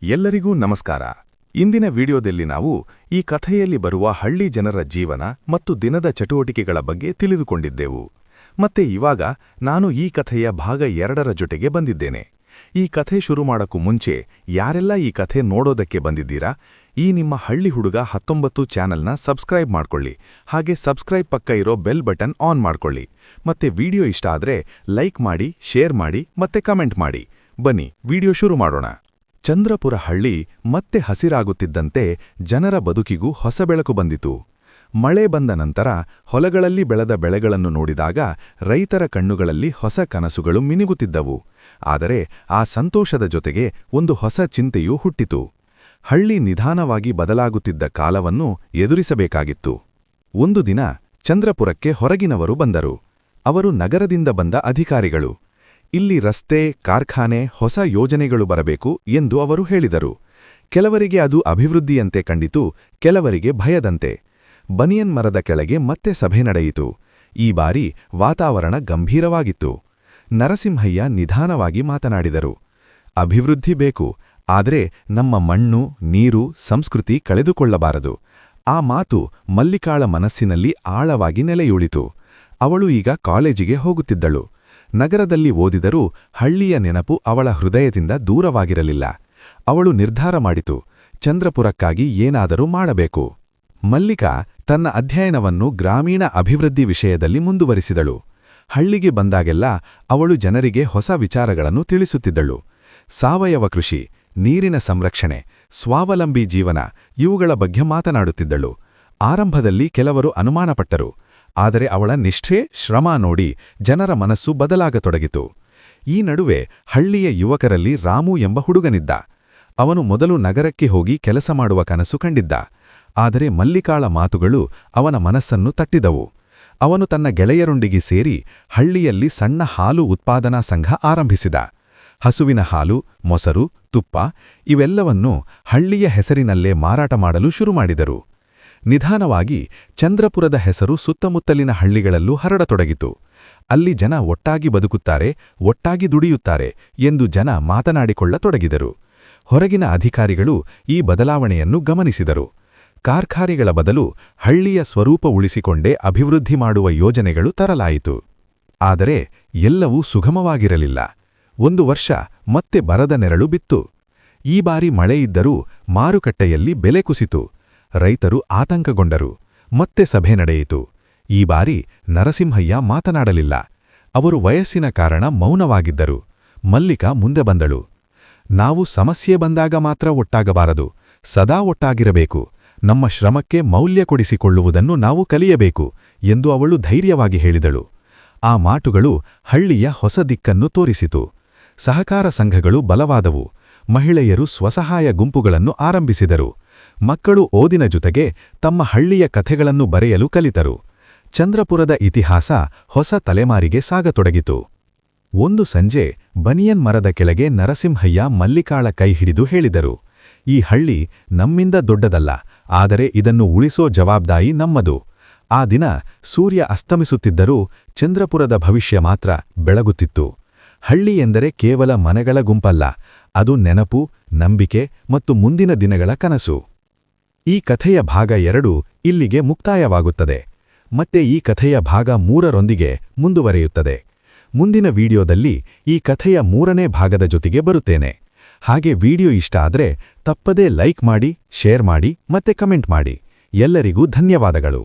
ಎಲ್ಲರಿಗೂ ನಮಸ್ಕಾರ. ಇಂದಿನ ವಿಡಿಯೋದಲ್ಲಿ ನಾವು ಈ ಕಥೆಯಲ್ಲಿ ಬರುವ ಹಳ್ಳಿ ಜನರ ಜೀವನ ಮತ್ತು ದಿನದ ಚಟುವಟಿಕೆಗಳ ಬಗ್ಗೆ ತಿಳಿದುಕೊಂಡಿದ್ದೆವು. ಮತ್ತೆ ಇವಾಗ ನಾನು ಈ ಕಥೆಯ ಭಾಗ 2ರ ಜೊತೆಗೆ ಬಂದಿದ್ದೇನೆ. ಈ ಕಥೆ ಶುರು ಮಾಡೋಕ್ಕೂ ಮುಂಚೆ ಯಾರೆಲ್ಲ ಈ ಕಥೆ ನೋಡೋದಕ್ಕೆ ಬಂದಿದ್ದೀರಾ, ಈ ನಿಮ್ಮ ಹಳ್ಳಿ ಹುಡುಗ 19 ಚಾನೆಲ್ನ ಸಬ್ಸ್ಕ್ರೈಬ್ ಮಾಡ್ಕೊಳ್ಳಿ. ಹಾಗೆ ಸಬ್ಸ್ಕ್ರೈಬ್ ಪಕ್ಕ ಇರೋ ಬೆಲ್ ಬಟನ್ ಆನ್ ಮಾಡ್ಕೊಳ್ಳಿ. ಮತ್ತೆ ವಿಡಿಯೋ ಇಷ್ಟ ಆದ್ರೆ ಲೈಕ್ ಮಾಡಿ, ಶೇರ್ ಮಾಡಿ ಮತ್ತೆ ಕಮೆಂಟ್ ಮಾಡಿ. ಬನ್ನಿ ವಿಡಿಯೋ ಶುರು ಮಾಡೋಣ. ಚಂದ್ರಪುರ ಹಳ್ಳಿ ಮತ್ತೆ ಹಸಿರಾಗುತ್ತಿದ್ದಂತೆ ಜನರ ಬದುಕಿಗೂ ಹೊಸ ಬೆಳಕು ಬಂದಿತು. ಮಳೆ ಬಂದ ನಂತರ ಹೊಲಗಳಲ್ಲಿ ಬೆಳೆದ ಬೆಳೆಗಳನ್ನು ನೋಡಿದಾಗ ರೈತರ ಕಣ್ಣುಗಳಲ್ಲಿ ಹೊಸ ಕನಸುಗಳು ಮಿನುಗುತ್ತಿದ್ದವು. ಆದರೆ ಆ ಸಂತೋಷದ ಜೊತೆಗೆ ಒಂದು ಹೊಸ ಚಿಂತೆಯೂ ಹುಟ್ಟಿತು. ಹಳ್ಳಿ ನಿಧಾನವಾಗಿ ಬದಲಾಗುತ್ತಿದ್ದ ಕಾಲವನ್ನು ಎದುರಿಸಬೇಕಾಗಿತ್ತು. ಒಂದು ದಿನ ಚಂದ್ರಪುರಕ್ಕೆ ಹೊರಗಿನವರು ಬಂದರು. ಅವರು ನಗರದಿಂದ ಬಂದ ಅಧಿಕಾರಿಗಳು. ಇಲ್ಲಿ ರಸ್ತೆ, ಕಾರ್ಖಾನೆ, ಹೊಸ ಯೋಜನೆಗಳು ಬರಬೇಕು ಎಂದು ಅವರು ಹೇಳಿದರು. ಕೆಲವರಿಗೆ ಅದು ಅಭಿವೃದ್ಧಿಯಂತೆ ಕಂಡಿತು, ಕೆಲವರಿಗೆ ಭಯದಂತೆ. ಬನಿಯನ್ ಮರದ ಕೆಳಗೆ ಮತ್ತೆ ಸಭೆ ನಡೆಯಿತು. ಈ ಬಾರಿ ವಾತಾವರಣ ಗಂಭೀರವಾಗಿತ್ತು. ನರಸಿಂಹಯ್ಯ ನಿಧಾನವಾಗಿ ಮಾತನಾಡಿದರು. ಅಭಿವೃದ್ಧಿ ಬೇಕು, ಆದರೆ ನಮ್ಮ ಮಣ್ಣು, ನೀರು, ಸಂಸ್ಕೃತಿ ಕಳೆದುಕೊಳ್ಳಬಾರದು. ಆ ಮಾತು ಮಲ್ಲಿಕಾಳ ಮನಸ್ಸಿನಲ್ಲಿ ಆಳವಾಗಿ ನೆಲೆಯುಳಿತು. ಅವಳು ಈಗ ಕಾಲೇಜಿಗೆ ಹೋಗುತ್ತಿದ್ದಳು. ನಗರದಲ್ಲಿ ಓದಿದರೂ ಹಳ್ಳಿಯ ನೆನಪು ಅವಳ ಹೃದಯದಿಂದ ದೂರವಾಗಿರಲಿಲ್ಲ. ಅವಳು ನಿರ್ಧಾರ ಮಾಡಿತು, ಚಂದ್ರಪುರಕ್ಕಾಗಿ ಏನಾದರೂ ಮಾಡಬೇಕು. ಮಲ್ಲಿಕಾ ತನ್ನ ಅಧ್ಯಯನವನ್ನು ಗ್ರಾಮೀಣ ಅಭಿವೃದ್ಧಿ ವಿಷಯದಲ್ಲಿ ಮುಂದುವರಿಸಿದಳು. ಹಳ್ಳಿಗೆ ಬಂದಾಗೆಲ್ಲ ಅವಳು ಜನರಿಗೆ ಹೊಸ ವಿಚಾರಗಳನ್ನು ತಿಳಿಸುತ್ತಿದ್ದಳು. ಸಾವಯವ ಕೃಷಿ, ನೀರಿನ ಸಂರಕ್ಷಣೆ, ಸ್ವಾವಲಂಬಿ ಜೀವನ ಇವುಗಳ ಬಗ್ಗೆ ಮಾತನಾಡುತ್ತಿದ್ದಳು. ಆರಂಭದಲ್ಲಿ ಕೆಲವರು ಅನುಮಾನಪಟ್ಟರು. ಆದರೆ ಅವಳ ನಿಷ್ಠೆ, ಶ್ರಮ ನೋಡಿ ಜನರ ಮನಸ್ಸು ಬದಲಾಗತೊಡಗಿತು. ಈ ನಡುವೆ ಹಳ್ಳಿಯ ಯುವಕರಲ್ಲಿ ರಾಮು ಎಂಬ ಹುಡುಗನಿದ್ದ. ಅವನು ಮೊದಲು ನಗರಕ್ಕೆ ಹೋಗಿ ಕೆಲಸ ಮಾಡುವ ಕನಸು ಕಂಡಿದ್ದ. ಆದರೆ ಮಲ್ಲಿಕಾಳ ಮಾತುಗಳು ಅವನ ಮನಸ್ಸನ್ನು ತಟ್ಟಿದವು. ಅವನು ತನ್ನ ಗೆಳೆಯರೊಂದಿಗೆ ಸೇರಿ ಹಳ್ಳಿಯಲ್ಲಿ ಸಣ್ಣ ಹಾಲು ಉತ್ಪಾದನಾ ಸಂಘ ಆರಂಭಿಸಿದ. ಹಸುವಿನ ಹಾಲು, ಮೊಸರು, ತುಪ್ಪ ಇವೆಲ್ಲವನ್ನೂ ಹಳ್ಳಿಯ ಹೆಸರಿನಲ್ಲೇ ಮಾರಾಟ ಮಾಡಲು ಶುರುಮಾಡಿದರು. ನಿಧಾನವಾಗಿ ಚಂದ್ರಪುರದ ಹೆಸರು ಸುತ್ತಮುತ್ತಲಿನ ಹಳ್ಳಿಗಳಲ್ಲೂ ಹರಡತೊಡಗಿತು. ಅಲ್ಲಿ ಜನ ಒಟ್ಟಾಗಿ ಬದುಕುತ್ತಾರೆ, ಒಟ್ಟಾಗಿ ದುಡಿಯುತ್ತಾರೆ ಎಂದು ಜನ ಮಾತನಾಡಿಕೊಳ್ಳತೊಡಗಿದರು. ಹೊರಗಿನ ಅಧಿಕಾರಿಗಳು ಈ ಬದಲಾವಣೆಯನ್ನು ಗಮನಿಸಿದರು. ಕಾರ್ಖಾನೆಗಳ ಬದಲು ಹಳ್ಳಿಯ ಸ್ವರೂಪ ಉಳಿಸಿಕೊಂಡೇ ಅಭಿವೃದ್ಧಿ ಮಾಡುವ ಯೋಜನೆಗಳು ತರಲಾಯಿತು. ಆದರೆ ಎಲ್ಲವೂ ಸುಗಮವಾಗಿರಲಿಲ್ಲ. ಒಂದು ವರ್ಷ ಮತ್ತೆ ಬರದ ನೆರಳು ಬಿತ್ತು. ಈ ಬಾರಿ ಮಳೆಯಿದ್ದರೂ ಮಾರುಕಟ್ಟೆಯಲ್ಲಿ ಬೆಲೆ ಕುಸಿತು. ರೈತರು ಆತಂಕಗೊಂಡರು. ಮತ್ತೆ ಸಭೆ ನಡೆಯಿತು. ಈ ಬಾರಿ ನರಸಿಂಹಯ್ಯ ಮಾತನಾಡಲಿಲ್ಲ. ಅವರು ವಯಸ್ಸಿನ ಕಾರಣ ಮೌನವಾಗಿದ್ದರು. ಮಲ್ಲಿಕಾ ಮುಂದೆ ಬಂದಳು. ನಾವು ಸಮಸ್ಯೆ ಬಂದಾಗ ಮಾತ್ರ ಒಟ್ಟಾಗಬಾರದು, ಸದಾ ಒಟ್ಟಾಗಿರಬೇಕು. ನಮ್ಮ ಶ್ರಮಕ್ಕೆ ಮೌಲ್ಯ ಕೊಡಿಸಿಕೊಳ್ಳುವುದನ್ನು ನಾವು ಕಲಿಯಬೇಕು ಎಂದು ಅವಳು ಧೈರ್ಯವಾಗಿ ಹೇಳಿದಳು. ಆ ಮಾತುಗಳು ಹಳ್ಳಿಯ ಹೊಸ ದಿಕ್ಕನ್ನು ತೋರಿಸಿತು. ಸಹಕಾರ ಸಂಘಗಳು ಬಲವಾದವು. ಮಹಿಳೆಯರು ಸ್ವಸಹಾಯ ಗುಂಪುಗಳನ್ನು ಆರಂಭಿಸಿದರು. ಮಕ್ಕಳು ಓದಿನ ಜೊತೆಗೆ ತಮ್ಮ ಹಳ್ಳಿಯ ಕಥೆಗಳನ್ನು ಬರೆಯಲು ಕಲಿತರು. ಚಂದ್ರಪುರದ ಇತಿಹಾಸ ಹೊಸ ತಲೆಮಾರಿಗೆ ಸಾಗತೊಡಗಿತು. ಒಂದು ಸಂಜೆ ಬನಿಯನ್ ಮರದ ಕೆಳಗೆ ನರಸಿಂಹಯ್ಯ ಮಲ್ಲಿಕಾಳ ಕೈ ಹಿಡಿದು ಹೇಳಿದರು, ಈ ಹಳ್ಳಿ ನಮ್ಮಿಂದ ದೊಡ್ಡದಲ್ಲ, ಆದರೆ ಇದನ್ನು ಉಳಿಸೋ ಜವಾಬ್ದಾರಿ ನಮ್ಮದು. ಆ ದಿನ ಸೂರ್ಯ ಅಸ್ತಮಿಸುತ್ತಿದ್ದರೂ ಚಂದ್ರಪುರದ ಭವಿಷ್ಯ ಮಾತ್ರ ಬೆಳಗುತ್ತಿತ್ತು. ಹಳ್ಳಿ ಎಂದರೆ ಕೇವಲ ಮನೆಗಳ ಗುಂಪಲ್ಲ, ಅದು ನೆನಪು, ನಂಬಿಕೆ ಮತ್ತು ಮುಂದಿನ ದಿನಗಳ ಕನಸು. ಈ ಕಥೆಯ ಭಾಗ 2 ಇಲ್ಲಿಗೆ ಮುಕ್ತಾಯವಾಗುತ್ತದೆ. ಮತ್ತೆ ಈ ಕಥೆಯ ಭಾಗ 3ರೊಂದಿಗೆ ಮುಂದುವರೆಯುತ್ತದೆ. ಮುಂದಿನ ವಿಡಿಯೋದಲ್ಲಿ ಈ ಕಥೆಯ 3ನೇ ಭಾಗದ ಜೊತೆಗೆ ಬರುತ್ತೇನೆ. ಹಾಗೆ ವಿಡಿಯೋ ಇಷ್ಟ ಆದ್ರೆ ತಪ್ಪದೇ ಲೈಕ್ ಮಾಡಿ, ಶೇರ್ ಮಾಡಿ ಮತ್ತೆ ಕಮೆಂಟ್ ಮಾಡಿ. ಎಲ್ಲರಿಗೂ ಧನ್ಯವಾದಗಳು.